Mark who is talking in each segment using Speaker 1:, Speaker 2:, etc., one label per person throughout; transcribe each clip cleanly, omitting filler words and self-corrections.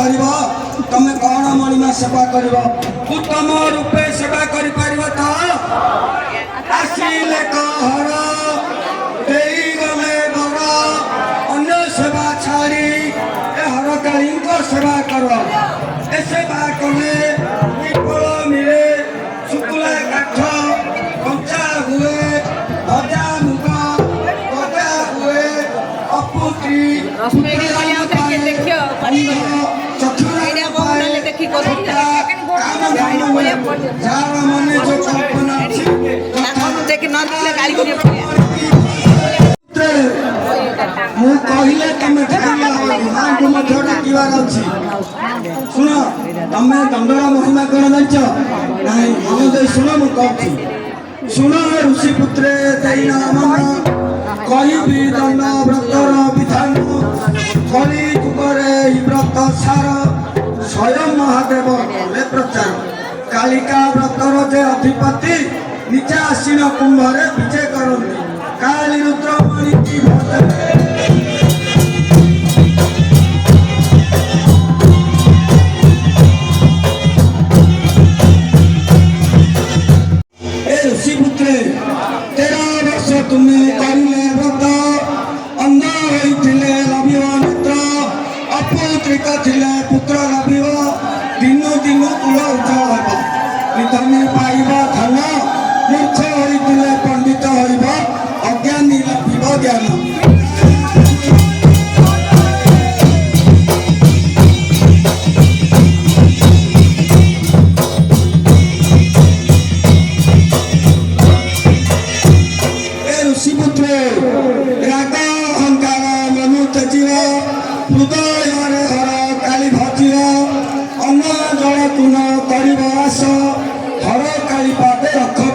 Speaker 1: करिवो तमे कौन मणिमा सेवा करिवो उत्तम रूपे सेवा करि परिवो त आसीले कहर देई गले बर अन्य सेवा छाड़ी ए हरकाली को सेवा करो ए सेवा कले फल मिले शुक्ला काठ कंचा हुए भजा मुग गजा हुए अपुत्री कहले तुम शुण तुम दंडरा महिमा कौन जान शुण मुझे शुण ऋषिपुत्रे कही दंड व्रतर विधान कली जुगरे व्रत सार स्वयं महादेव प्रचार कालिका व्रतर जे अधिपति निजे आसीन कुंभरे विजय करती काली रुद्रमणि की ऋषिपुत्रे 13 वर्ष तुम्हें करिले व्रत अंध होइथिले लभिव नेत्र अपुत्रिक थिले पुत्र लभिव दिन दिन कुल उज्जवल हेब निधनी पाइब धन मूर्ख होइथिले पंडित होइब अज्ञानी लभिव ज्ञान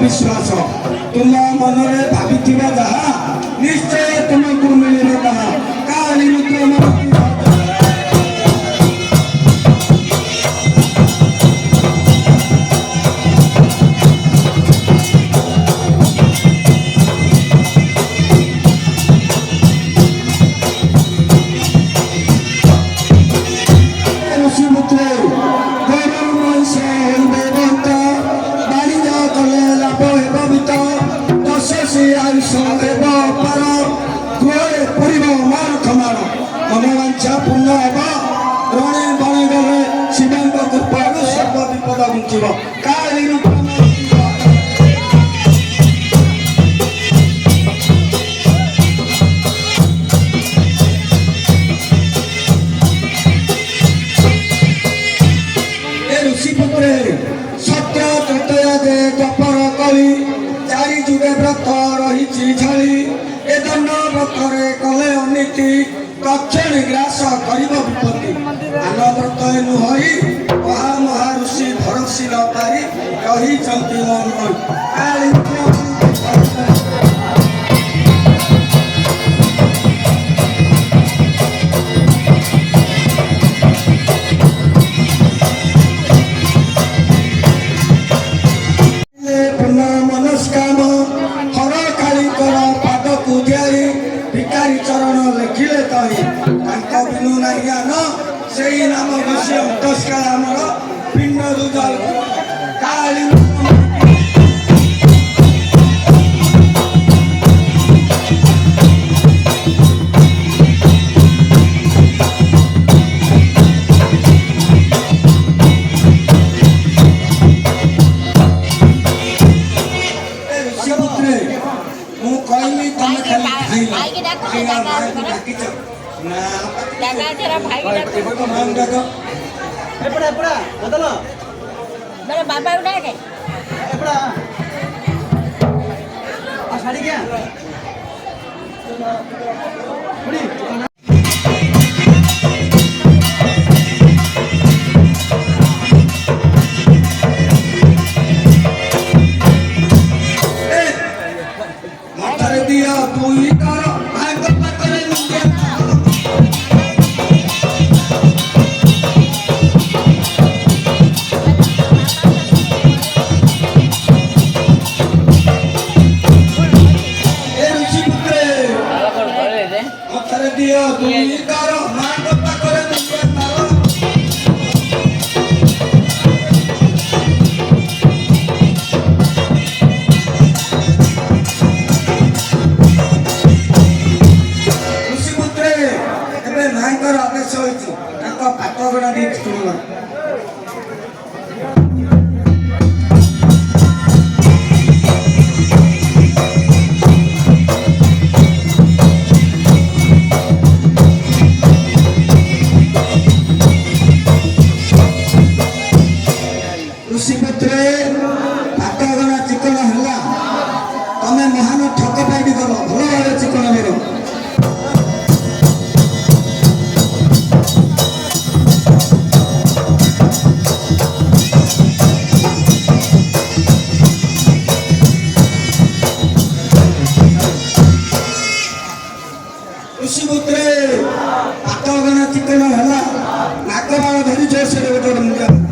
Speaker 1: विश्वास तुम मनरे भावी जहा निश्चय तुमको मिले कहा काली मनोवांछा पूर्ण हेब रणे बणे गले शिवंक कृपा सर्व विपद घुंचब काली ऋषिपुत्रे सत्य तृतीया जे जपर कली चारि जुगे व्रत रही छाड़ी ए दंड व्रतरे कले अनीति तक्षण ग्रास कर विपत्ति आन व्रत नुहई महा महाऋषि भरशील पारी रही मनस्काम हर काली पाद को दियाई भिकारी चरण लेखिले तही बिनु नहीं ज्ञान से नाम विषय अंतस्कार आमर पिंड रुजल काली
Speaker 2: बाबा उड़ा के साड़ी क्या
Speaker 1: दिया तू ही कर दिया ଅଗଣା ଦେଇ ଚିକଣ ଋଷିପତ୍ରେ ହାତ ଅଗଣା ଚିକଣ ହେଲା ତମେ ମହାନ ଠକ ପାଇକି ଦବ ଭଲ ଭାବରେ ଚିକଣ କର ଋଷିପତ୍ରେ ହାତ ଅଗଣା ଚିକଣ ହେଲା ନାକ ବାଳ ଧରି ଜୋରସରେ ଗୋଟେ ମୁଣ୍ଡ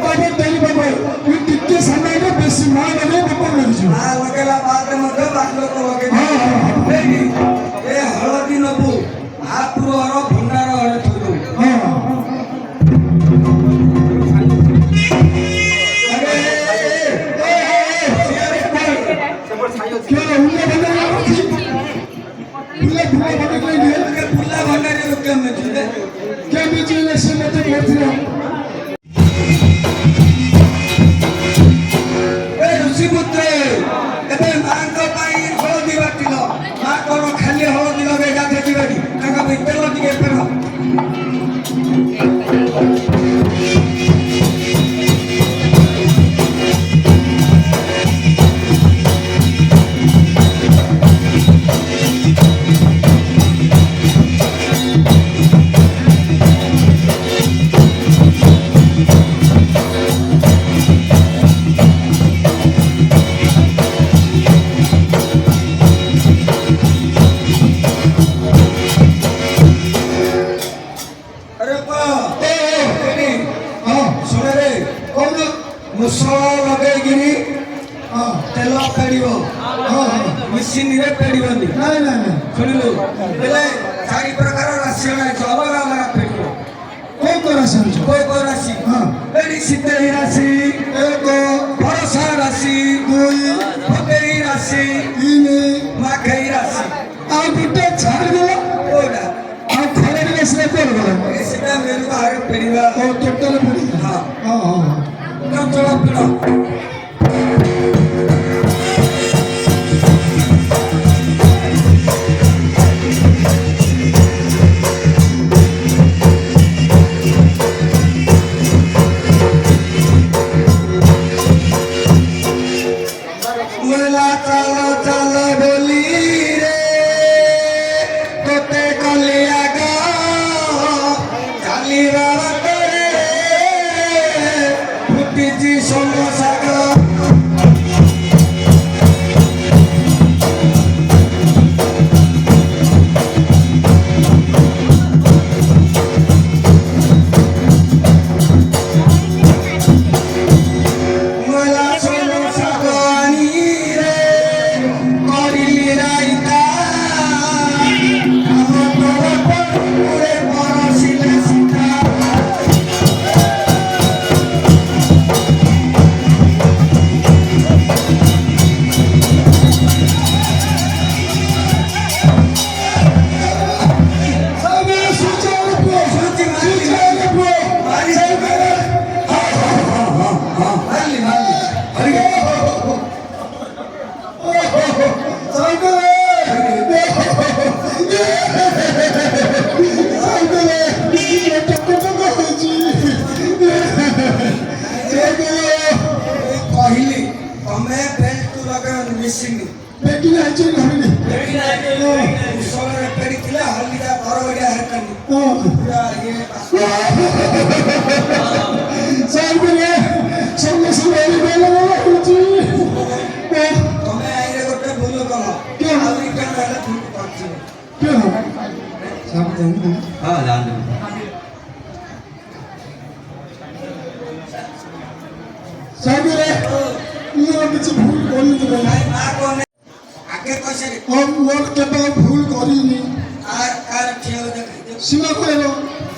Speaker 3: ବାବା ଦେଲି ବାବା ମୁଁ ଟିକେ ସମୟରେ ବେଶୀ ମା ଲଗେଇ ବାପା ଲାଗିଯିବ
Speaker 1: ମା ଲଗେଇଲା ବାଦରେ ମଧ୍ୟ ବାଲ୍ୟକ ଲଗେଇ
Speaker 3: ହଁ
Speaker 1: ଏ ହଳଦୀ ନବୁ ମହାପୁରର ଭଣ୍ଡାର ଘରେ ଥୋଇଦବୁ।
Speaker 3: ହଁ
Speaker 1: ପୁଲା ଭଣ୍ଡାରୀ କେମିତି
Speaker 3: କେମିତି ସେ ମତେ ପଡିଥିଲା
Speaker 1: ଋଷିପୁତ୍ର ଏବେ ମାଙ୍କ ପାଇଁ ହଳଦୀ ବାଟିଲ ମା କଣ ଖାଲି ହଳଦୀ ଲଗେଇ ଗାଧେଇ ଯିବେନି ତାଙ୍କ ଭିତରେ ଟିକେ ଫେର ମୁସଳ ଲଗେଇକିରି ତେଲ ପେଡ଼ିବ ମେସିନରେ ପେଡ଼ିବନି
Speaker 3: ନାଇଁ ନାଇଁ ନାଇଁ
Speaker 1: ଶୁଣିଲୁ ବେଲେ 4 ପ୍ରକାର ରାଶି ଅଣାଇଛ ଅଲଗା ଅଲଗା ପେଡ଼ିବ
Speaker 3: କୋଉ କରା ସାଞ୍ଚ
Speaker 1: କୋଉ ରାଶି ଏଠି ଶୀତେଇ ରାଶି
Speaker 3: ଏକ
Speaker 1: ଭରସା ରାଶି
Speaker 3: ଦୁଇ
Speaker 1: ଭକେଇ ରାଶି
Speaker 3: ତିନି
Speaker 1: ମାଖେଇ ରାଶି
Speaker 3: ଆଉ ଗୋଟେ ଛାଡ଼ିଦେଲା
Speaker 1: କୋଉଟା
Speaker 3: ଆଉ ଖରାରେ ଆସିଲେ କଣ କର
Speaker 1: ସେଟା ମେରୁ ବାହାରେ ପେଡ଼ିବା
Speaker 3: ଆଉ ଟୋଟାଲ ପଡି
Speaker 1: ହଁ
Speaker 3: ହଁ ହଁ
Speaker 1: ଚଞ୍ଚଳ ପିଣ मुला चाल चाल बोली रे तोते कलिया गा चाली करे फुटीची समोसा गा मुला समोसा गानी रे करिली राइता हम तोर पूरे परसिले सीता
Speaker 3: ସାବେ ସୁଚାର ପୁଅ ସୁଚାର ପୁଅ
Speaker 1: मारी मारली मारली अरे କହିଲି ତମେ ବେଲ୍ଟ ଲଗାଅ ମିସିଂ ମୁସଳରେ ପେଡ଼ିଥିଲେ ହଲିକା ବରଗଡ଼ିଆ ହେଟାନି ପୁରା ଇଏ ତମେ ଆଇରେ ଗୋଟେ ଭୁଲ କଲ ଆହୁରି କେন ହେଲେ ଭୁଲ କରିଥିବ ହଁ ଜାଣିଲି
Speaker 3: କିଛି ଭୁଲ କରିନି
Speaker 1: ନାଇଁ ମା କହନେ ଆଗେ କହିସାରି
Speaker 3: ମୋର କେବେ ଭୁଲ କରିନି
Speaker 1: କାର ଠିଆ ଦେଖ
Speaker 3: ସୀମା କହିବ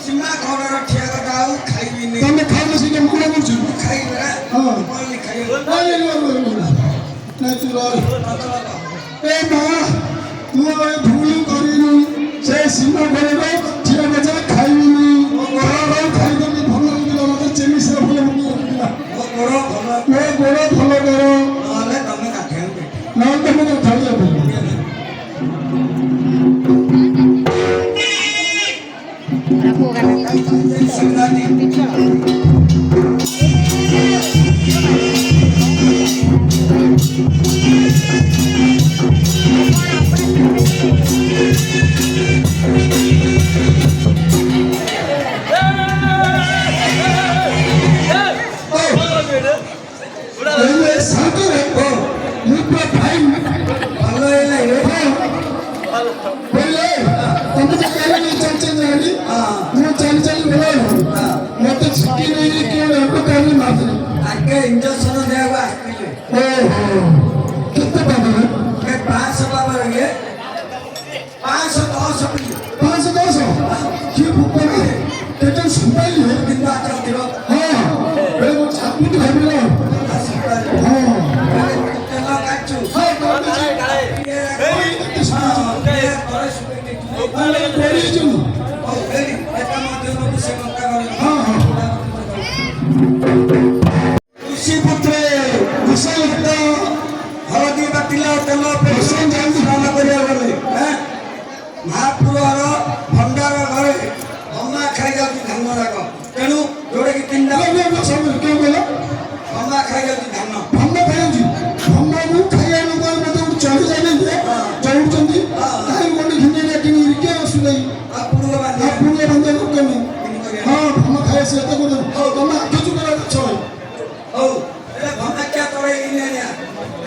Speaker 1: ସୀମା ଘରର ଠିଆ କଥା ଆଉ ଖାଇବିନି
Speaker 3: ତମେ ଖାଇଲ ସେଇଟା ମୁଁ କଣ କରୁଛୁ
Speaker 1: ଖାଇବି ନା
Speaker 3: ହଁ
Speaker 1: କହିଲି ଖାଇବି
Speaker 3: ନାଇଁ ତୁ ରହ ଏ ମା ମୁଁ ଏ ଭୁଲ କରିନି ସେ ସୀମା କହିବ ଠିଆ ବଜା ଖାଇବିନି ଘର ଖାଇଦେବି ଭଲ ହେଇଥିଲା ମତେ ଚିମିସା ଭଲ ହେଇଥିଲା
Speaker 1: ମୋ ଗୋଡ଼ ଭଲ
Speaker 3: ମୋ ଗୋଡ଼ ଭଲ କର
Speaker 1: ନହେଲେ ତମେ କାଠିଆକୁ
Speaker 3: ନହେଲେ ତମେ ଖାଇଲେ ଭଲ
Speaker 1: ସଂଗାତି
Speaker 3: ସାଙ୍ଗରେ ମୁଁ ପୁରା ଫାଇନ୍
Speaker 1: ଭଲ ହେଇଲା
Speaker 3: बोले तुम तो कहले नहीं चल चल रही
Speaker 1: हाँ
Speaker 3: मैं चल चल बोला मत छुट्टी नहीं क्यों हमको कहने ଆସିନି
Speaker 1: ଆଗେ ଇଞ୍ଜେକ୍ସନ ଦେବାକୁ ଆସିଥିଲେ
Speaker 3: ଓହୋ କେତେ ପାଇଦେବେ
Speaker 1: ଏ 500 ବାବାର ଇଏ 510 ପିଲି
Speaker 3: 510 କିଏ ଭୁକରେ କେତେ ସମ୍ଭାଳିଲେ
Speaker 1: କିନ୍ତୁ ଆଚନ୍ତିର
Speaker 3: ହଁ ଏ ମୋ ଚାପୁଟି ଭାବିଲ ହଁ
Speaker 1: ତେଲ କାଚୁ
Speaker 3: ହଁ କେତେ ସମ୍ଭାଳି ପଡ଼ିଯାଇଛନ୍ତି ହଁ ହଁ
Speaker 1: କୃଷି ପୁତ୍ରେ
Speaker 3: ବିଷୟଯୁକ୍ତ
Speaker 1: ହଳଦୀ ବାଟିଲା ତେଲ
Speaker 3: ବିଷୟ ଜାଣିଛି
Speaker 1: ସ୍ନାନ କରିବାକୁ ଗଲେ ମହାପୁରର ଭଣ୍ଡାର ଘରେ ହମା ଖାଇଯାଉଛି ଧାନ ଯାକ ତେଣୁ ଯୋଉଟାକି ତିନିଟା
Speaker 3: ସବୁ କେଉଁ କହିଲ
Speaker 1: ହମା ଖାଇଯାଉଛି ଧାନ
Speaker 3: ଭଣ୍ଡ ଖାଇଯାଉଛି ଭଣ୍ଡକୁ ଖାଇବା ଲୋକ ମତେ ଗୋଟେ ଚଢ଼ି ଯାଇନାହାନ୍ତି ଚଢୁଛନ୍ତି କାହିଁ ଗୋଟେ ଘିନିଆ କିଣିକି କିଏ ଅସୁବିଧା
Speaker 1: ଆପଣଙ୍କ ବାନ୍ଧି
Speaker 3: ଆପଣଙ୍କ ବାନ୍ଧିବାକୁ କେମିତି ହଁ ଭଣ୍ଡ ଖାଇବା ସେ ଏତେ କରୁଛନ୍ତି ତମେ ଆଠ ଚୁକେରା ଗଛ
Speaker 1: ହଉ ଏବେ ଭମାକ୍ଷା ତଳେ ଇନିଆ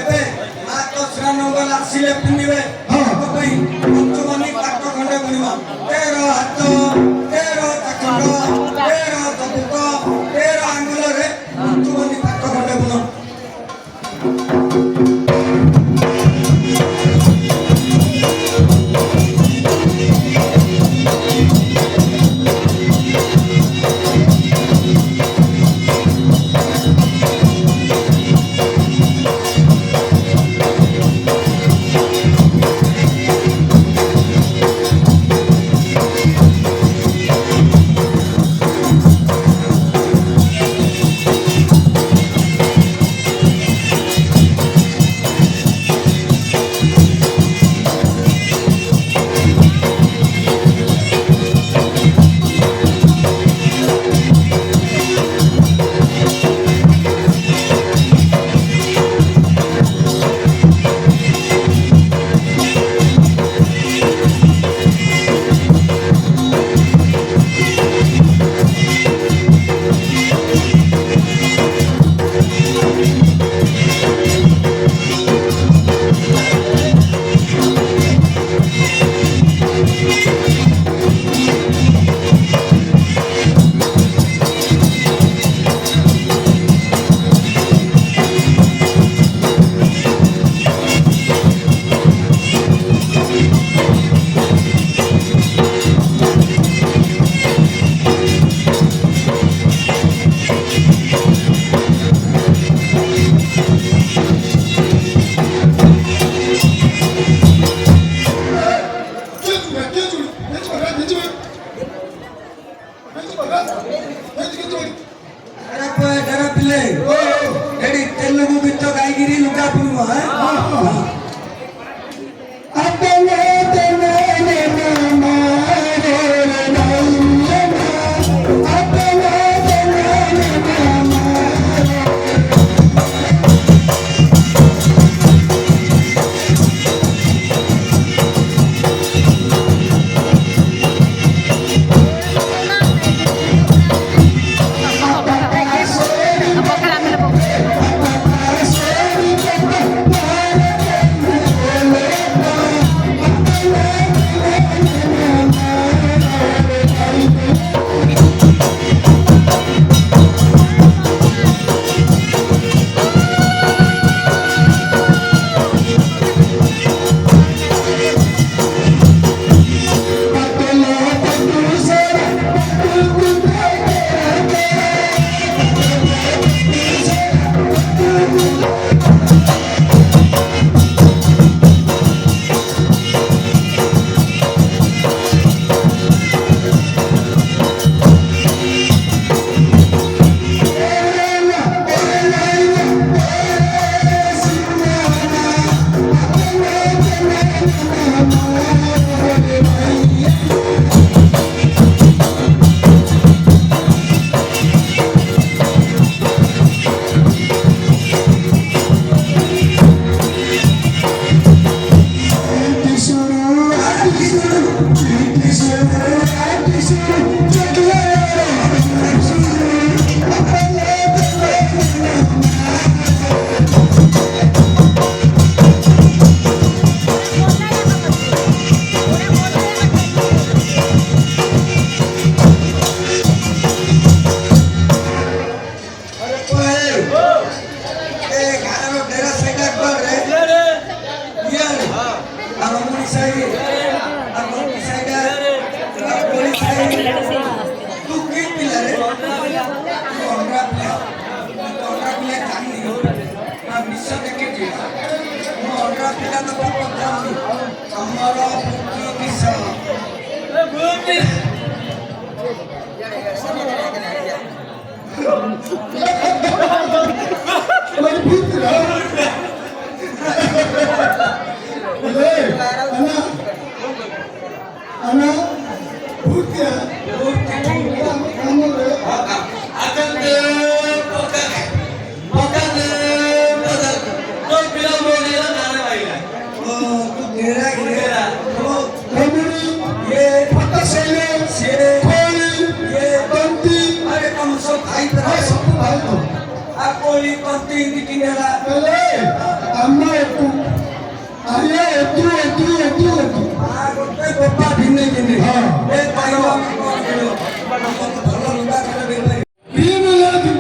Speaker 1: ଏବେ ମାତ ସ୍ନାନ ଗଲ ଆସିଲେ ପିନ୍ଧିବେ
Speaker 3: ହଁ।
Speaker 1: ପାଇଁ ପଞ୍ଚମୀ ପାଟ ଖଣ୍ଡେ ବୁଣିବ 13 ହାତ 13 ଚାଖଣ୍ଡ 13 ଚବୁକ 13 ଆଙ୍ଗୁଳରେ ପଞ୍ଚମୀ ପାଟ ଖଣ୍ଡେ ବୁଣ ପିଲେ ଏଠି ତେଲୁଗୁ ଗୀତ ଗାଇକିରି ଲୁଗା ପୁଣିବ
Speaker 2: Apa
Speaker 1: तू की पिला रे तोंडा पिला जानी ना मिसा देखे जी तोंडा पिला तो पत्रामी हमारा की मिसा
Speaker 3: Lagi putih dah. Anak putih ya. Kamu le.
Speaker 1: akan ke makan तो पिला बोलेला नाने वाला oh तू घेरा
Speaker 3: Kamu
Speaker 1: ये
Speaker 3: पता सेले
Speaker 1: से
Speaker 3: कोली
Speaker 1: ये
Speaker 3: बंती
Speaker 1: अरे तुम सब भाई तरह
Speaker 3: सब भाई तो.
Speaker 1: Koli पंती दिखनेला
Speaker 3: Ele amma itu. Ayah itu.
Speaker 1: गोटे गोपा भिन्ने भिन्ने
Speaker 3: हाँ।
Speaker 1: ए पाइलो भलो लुगा करे बेले
Speaker 3: Ini lagi.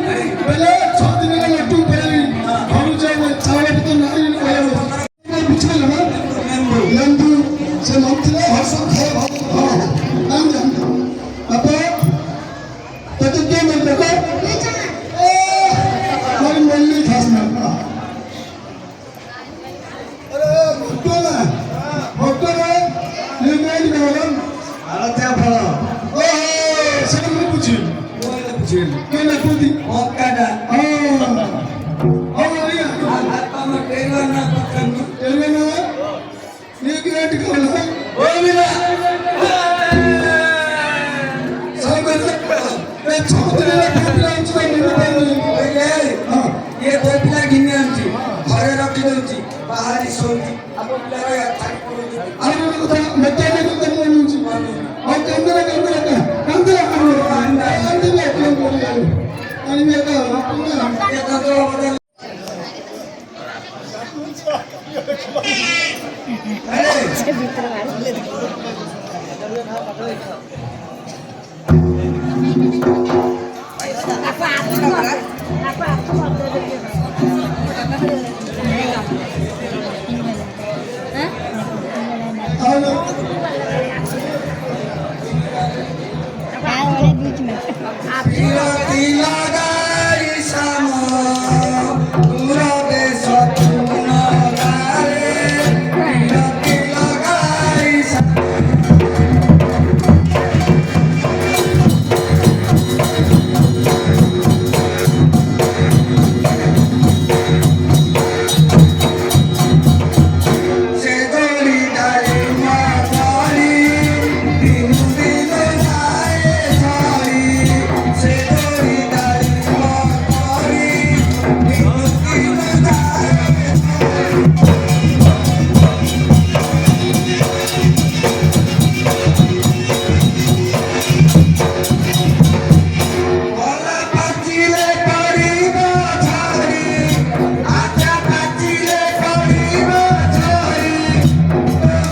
Speaker 3: Bela छाती में लट्टू पहली. हम जाए चावल तो नहीं पहले. ini bicara lah.
Speaker 1: मेंबो
Speaker 3: Lembu semantila hasa kaya bhag. Anjam. Apa? Tadi dia mereka. Mari mali khasna. Hotel ni main kawan.
Speaker 1: ala त्या फळ
Speaker 3: Oh, saya mau puji.
Speaker 1: बोले बुझेल
Speaker 3: Kena putih.
Speaker 1: Okada
Speaker 3: Oh iya.
Speaker 1: आता म टेलर ना पकन
Speaker 3: Elena, ni kira di kawan.
Speaker 1: ओ मिला
Speaker 3: Saya मैं छाती में program सुना नहीं.
Speaker 1: ओले ये गोपिला गिन्ने आमची घरे रखी दउची बाहरी सोची अब पिला या Thai पडुची
Speaker 3: Ada kata betul betul menuju. Oh kamera. Ini mereka.
Speaker 1: ये तो बदल अरे Tiba-tiba dari sama Pura desa tuna gare Tiba-tiba dari sama Sedoli dari matahari Dinu-dinu dari sari Sedoli dari matahari Dinu-dinu dari Bola pacile pariba chari Acha pacile pariba chari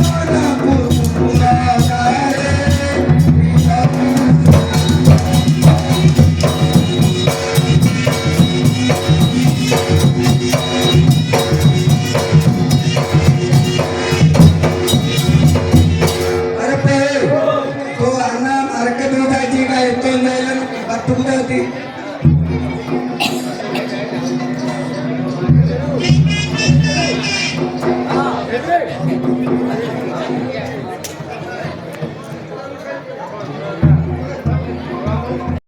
Speaker 1: Bola putula gare अरे पे तो अन्ना market में जायची काय तो नाही बट्टू कुठे होती